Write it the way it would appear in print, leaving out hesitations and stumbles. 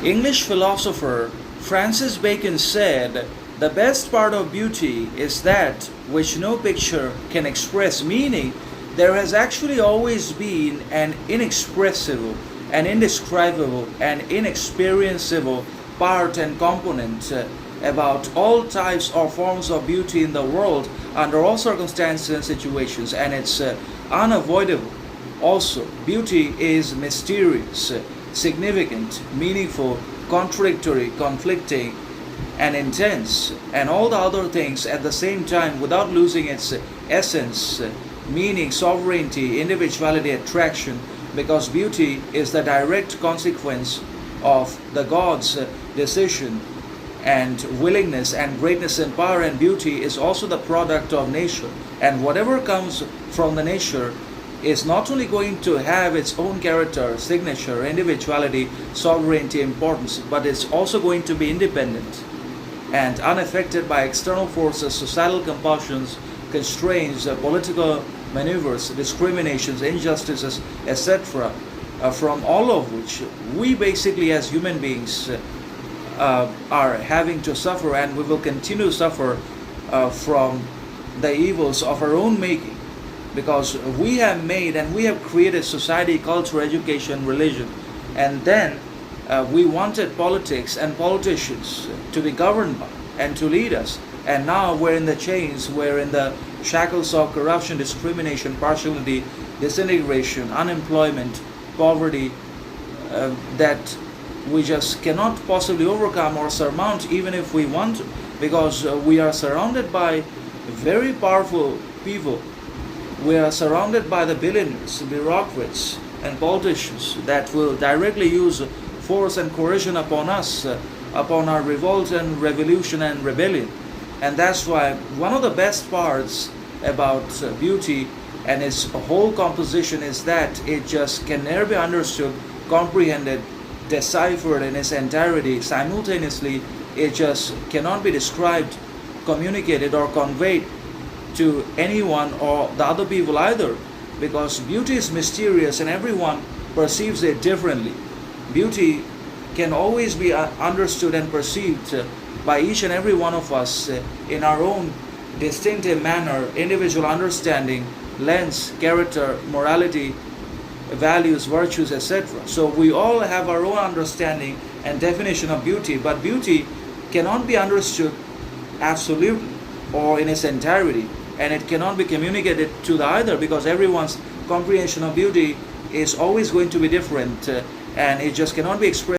English philosopher Francis Bacon said, "The best part of beauty is that which no picture can express," meaning there has actually always been an inexpressible, an indescribable, and inexperienciable part and component about all types or forms of beauty in the world under all circumstances and situations, and it's unavoidable. Also, beauty is mysterious, significant, meaningful, contradictory, conflicting, and intense, and all the other things at the same time without losing its essence, meaning, sovereignty, individuality, attraction, because beauty is the direct consequence of the God's decision and willingness, and greatness and power and beauty is also the product of nature, and whatever comes from the nature is not only going to have its own character, signature, individuality, sovereignty, importance, but it's also going to be independent and unaffected by external forces, societal compulsions, constraints, political maneuvers, discriminations, injustices, etc., from all of which we basically as human beings are having to suffer, and we will continue to suffer from the evils of our own making, because we have made and we have created society, culture, education, religion, and then we wanted politics and politicians to be governed by and to lead us, and now we're in the chains, we're in the shackles of corruption, discrimination, partiality, disintegration, unemployment, poverty, that we just cannot possibly overcome or surmount even if we want to, because we are surrounded by very powerful people. We are surrounded by the billionaires, bureaucrats, and politicians that will directly use force and coercion upon us, upon our revolt and revolution and rebellion. And that's why one of the best parts about beauty and its whole composition is that it just can never be understood, comprehended, deciphered in its entirety simultaneously. It just cannot be described, communicated, or conveyed to anyone or the other people either, because beauty is mysterious and everyone perceives it differently. Beauty can always be understood and perceived by each and every one of us in our own distinctive manner, individual understanding, lens, character, morality, values, virtues, etc. So we all have our own understanding and definition of beauty, but beauty cannot be understood absolutely or in its entirety, and it cannot be communicated to the either, because everyone's comprehension of beauty is always going to be different, and it just cannot be expressed